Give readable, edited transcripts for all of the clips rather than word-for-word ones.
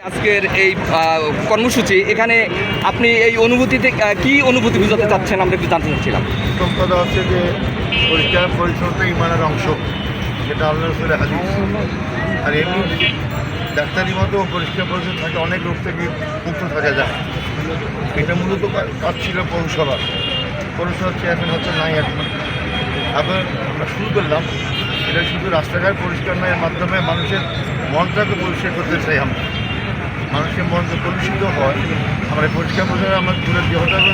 আজকের এই কর্মসূচি এখানে আপনি এই অনুভূতিতে কি অনুভূতি বুঝাতে চাচ্ছেন আমরা একটু জানতে চাচ্ছিলাম। প্রথম কথা হচ্ছে যে পরিষ্কার পরিচ্ছন্নতা ইমানের অংশ, যেটা আল্লাহ রসুলের হাদিস। আর এমনি ডাক্তারি মতো পরিষ্কার পরিচ্ছন্ন থাকে অনেক রোগ থেকে মুক্ত থাকা যায়। এটা মূলত কাজ ছিল পৌরসভার চেয়ারম্যান হচ্ছে নাই এখন। আবার আমরা শুরু করলাম, এটা শুধু রাস্তাঘাট পরিষ্কার নয়, এর মাধ্যমে মানুষের মনটাকে পরিষ্কার করতে চাই আমরা। মানুষের মন যে কলুষিত হয়, আমরা পরিষ্কার পরিচ্ছন্ন আমার পুরো দেহটাকে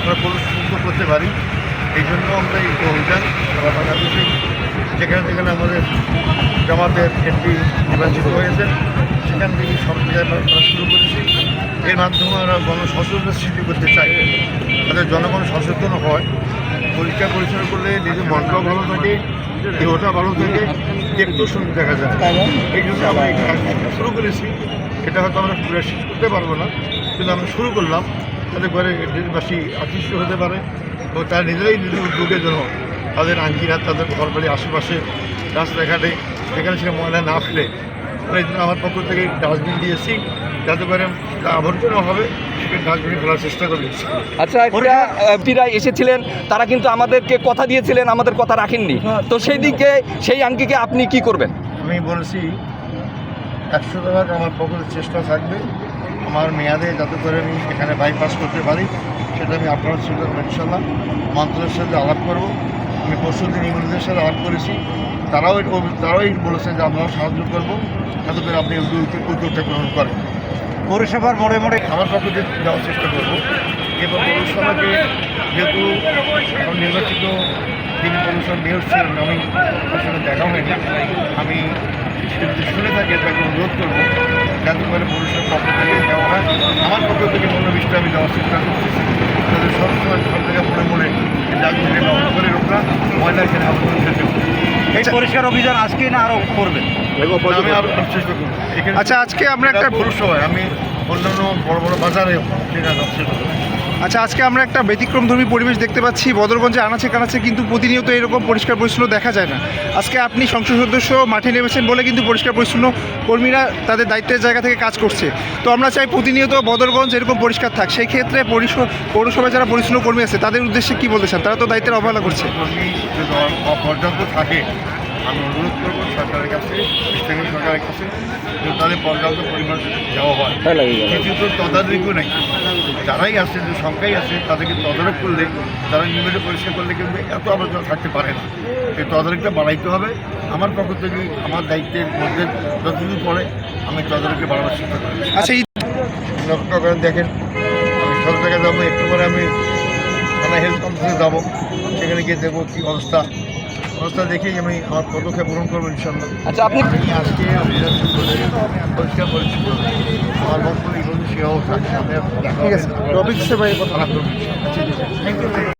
আমরা কলুষিত করতে পারি। এই জন্য আমরা এই অভিযান সারা বাংলাদেশে যেখানে যেখানে আমাদের জামাতের এমপি নির্বাচিত হয়েছেন সেখান থেকে সব জায়গায় আমরা শুরু করেছি। এর মাধ্যমে আমরা গণসচেতনতা সৃষ্টি করতে চাই, তাদের জনগণ সচেতন হয়। পরিষ্কার পরিচ্ছন্ন করলে নিজের মনটাও ভালো থাকে, দেহটা ভালো থাকে, একটু সুন্দর দেখা যায়। এই জন্য আমরা এই কাজ শুরু করেছি। এটা হয়তো আমরা পুরো শেষ করতে পারবো না, কিন্তু আমরা শুরু করলাম তাদের ঘরে দেশবাসী আকৃষ্ট হতে পারে এবং তারা নিজেরাই নিজের উদ্যোগের জন্য তাদের আঙ্কিরা তাদের ঘরবাড়ির আশেপাশে রাস্তাঘাটে যেখানে সেখানে ময়লা না ফেলে, এই জন্য আমার পক্ষ থেকে ডাস্টবিন দিয়েছি, যাতে করে আবর্জনা হবে সেখানে ডাস্টবিনে ফেলার চেষ্টা করছি। আচ্ছা, এমপিরা এসেছিলেন, তারা কিন্তু আমাদেরকে কথা দিয়েছিলেন, আমাদের কথা রাখেননি। তো সেই দিকে সেই আঙ্কিকে আপনি কি করবেন? আমি বলেছি 100% আমার পক্ষে চেষ্টা থাকবে আমার মেয়াদে, যাতে করে আমি এখানে বাইপাস করতে পারি সেটা আমি আপনার সাথে ইনশাল্লাহ মন্ত্রণালয়ের সাথে আলাপ করব। আমি পরশুদিন ইংরেজদের সাথে আলাপ করেছি, তারাও বলেছেন যে আমরাও সাহায্য করবো, যাতে করে আপনি উদ্যোগটা গ্রহণ করেন। পৌরসভার মোড়ে মোড়ে আমার পক্ষ থেকে যাওয়ার চেষ্টা করবো। এবং পৌরসভাকে যেহেতু নির্বাচিত যিনি পৌরসভা মেয়র ছিলেন, আমি তার সঙ্গে দেখা হয়নি, আমি যদি শুনে থাকি তাকে অনুরোধ করবো যাতে করে পৌরসভার পক্ষ থেকে দেওয়া হয়। আমার পক্ষ থেকে মনোবিষ্ট আমি দেওয়ার চেষ্টা করতেছি, তাদের সবসময় সব জায়গায় মনে মনে ডাস্টবিনে ব্যবহার করে রোকরা ময়লা এখানে আবর্জনা ফেলতে। এই পরিষ্কার অভিযান আজকে না আরও করবেন? আমি আরও চেষ্টা করবো। আচ্ছা, আজকে আমরা একটা পৌরসভায় আমি অন্যান্য বড় বড় বাজারে সেটা যাচ্ছে। আচ্ছা, আজকে আমরা একটা ব্যতিক্রমধর্মী পরিবেশ দেখতে পাচ্ছি। বদরগঞ্জে আনাচে কানাচে কিন্তু প্রতিনিয়ত এরকম পরিষ্কার পরিচ্ছন্ন দেখা যায় না। আজকে আপনি সংসদ সদস্য মাঠে নেমেছেন বলে কিন্তু পরিষ্কার পরিচ্ছন্ন কর্মীরা তাদের দায়িত্বের জায়গা থেকে কাজ করছে। তো আমরা চাই প্রতিনিয়ত বদরগঞ্জ এরকম পরিষ্কার থাক। সেই ক্ষেত্রে পৌরসভায় যারা পরিচ্ছন্ন কর্মী আছে তাদের উদ্দেশ্যে কী বলতে চান? তারা তো দায়িত্বের অবহেলা করছে। কর্মী যদি অপর্যাপ্ত থাকে, আমি অনুরোধ করবো সরকারের কাছে, স্থানীয় সরকারের কাছে যে তাদের পর্যাপ্ত পরিমাণ দেওয়া হয়। কিন্তু তদারকিও নেই, যারাই আছে যে সংখ্যাই আছে তাদেরকে তদারক করলে, তারা নিয়মিত পরিষ্কার করলে কিন্তু এত আবর্জনা থাকতে পারে না। এই তদারকিটা বাড়াইতে হবে। আমার পক্ষ থেকে আমার দায়িত্বের মধ্যে যতদিন পরে আমি তদারকি বাড়ানোর চেষ্টা করি। আচ্ছা, লক্ষ্য করেন, দেখেন আমি সব জায়গায় যাবো, একটু পরে আমি থানা হেলথ কমপ্লেক্সে যাবো, সেখানে গিয়ে দেখবো কী অবস্থা দেখেই আমি আমার পদক্ষেপ গ্রহণ করবো ইনশাল্লাহ। আচ্ছা, আপনি আজকে অভিযান শুরু করে পরিষ্কার পরিচ্ছন্ন আমার বক্তব্য এগুলো সেও থাকছে। ঠিক আছে, টপিক হিসেবে কথা থ্যাংক ইউ।